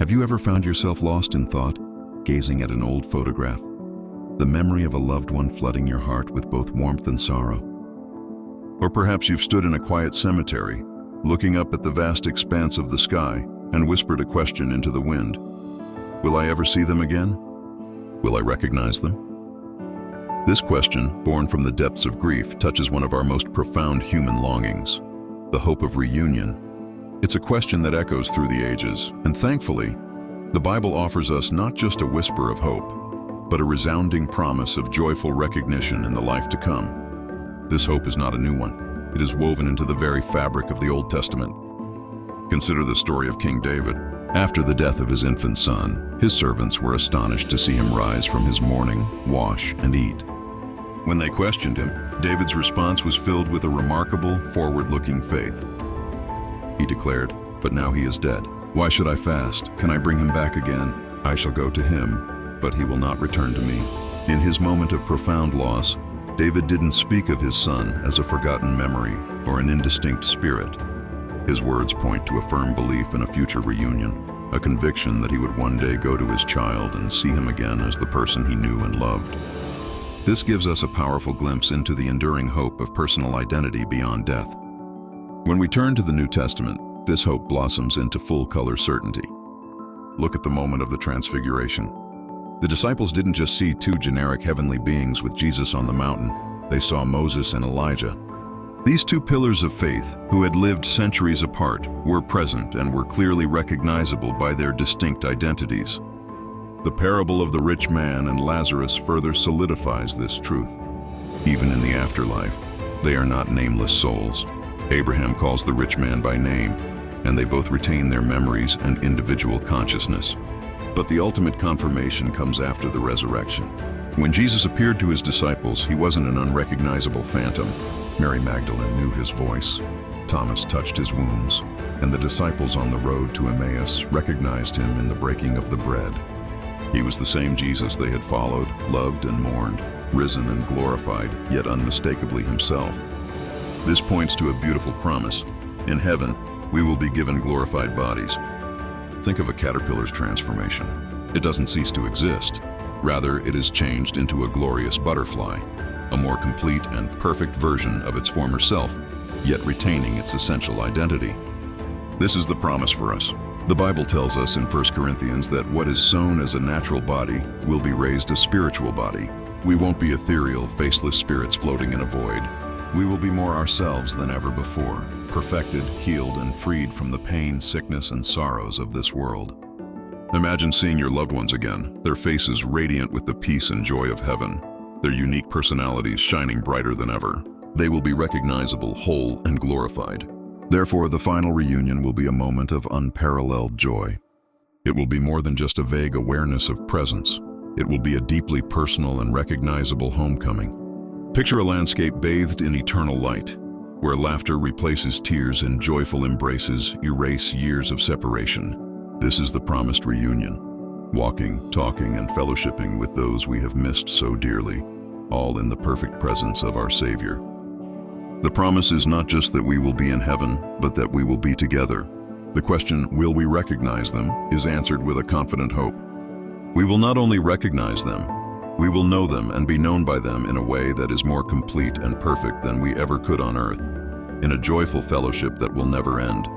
Have you ever found yourself lost in thought, gazing at an old photograph? The memory of a loved one flooding your heart with both warmth and sorrow? Or perhaps you've stood in a quiet cemetery, looking up at the vast expanse of the sky and whispered a question into the wind. Will I ever see them again? Will I recognize them? This question, born from the depths of grief, touches one of our most profound human longings, the hope of reunion. It's a question that echoes through the ages, and thankfully, the Bible offers us not just a whisper of hope, but a resounding promise of joyful recognition in the life to come. This hope is not a new one. It is woven into the very fabric of the Old Testament. Consider the story of King David. After the death of his infant son, his servants were astonished to see him rise from his mourning, wash, and eat. When they questioned him, David's response was filled with a remarkable, forward-looking faith. He declared, "But now he is dead. Why should I fast? Can I bring him back again? I shall go to him, but he will not return to me." In his moment of profound loss, David didn't speak of his son as a forgotten memory or an indistinct spirit. His words point to a firm belief in a future reunion, a conviction that he would one day go to his child and see him again as the person he knew and loved. This gives us a powerful glimpse into the enduring hope of personal identity beyond death. When we turn to the New Testament, this hope blossoms into full-color certainty. Look at the moment of the Transfiguration. The disciples didn't just see two generic heavenly beings with Jesus on the mountain. They saw Moses and Elijah. These two pillars of faith, who had lived centuries apart, were present and were clearly recognizable by their distinct identities. The parable of the rich man and Lazarus further solidifies this truth. Even in the afterlife, they are not nameless souls. Abraham calls the rich man by name, and they both retain their memories and individual consciousness. But the ultimate confirmation comes after the resurrection. When Jesus appeared to his disciples, he wasn't an unrecognizable phantom. Mary Magdalene knew his voice. Thomas touched his wounds, and the disciples on the road to Emmaus recognized him in the breaking of the bread. He was the same Jesus they had followed, loved and mourned, risen and glorified, yet unmistakably himself. This points to a beautiful promise. In heaven, we will be given glorified bodies. Think of a caterpillar's transformation. It doesn't cease to exist. Rather, it is changed into a glorious butterfly, a more complete and perfect version of its former self, yet retaining its essential identity. This is the promise for us. The Bible tells us in 1 Corinthians that what is sown as a natural body will be raised a spiritual body. We won't be ethereal, faceless spirits floating in a void. We will be more ourselves than ever before, perfected, healed, and freed from the pain, sickness, and sorrows of this world. Imagine seeing your loved ones again, their faces radiant with the peace and joy of heaven, their unique personalities shining brighter than ever. They will be recognizable, whole, and glorified. Therefore, the final reunion will be a moment of unparalleled joy. It will be more than just a vague awareness of presence. It will be a deeply personal and recognizable homecoming. Picture a landscape bathed in eternal light, where laughter replaces tears and joyful embraces erase years of separation. This is the promised reunion. Walking, talking, and fellowshipping with those we have missed so dearly, all in the perfect presence of our Savior. The promise is not just that we will be in heaven, but that we will be together. The question, will we recognize them, is answered with a confident hope. We will not only recognize them, we will know them and be known by them in a way that is more complete and perfect than we ever could on earth, in a joyful fellowship that will never end.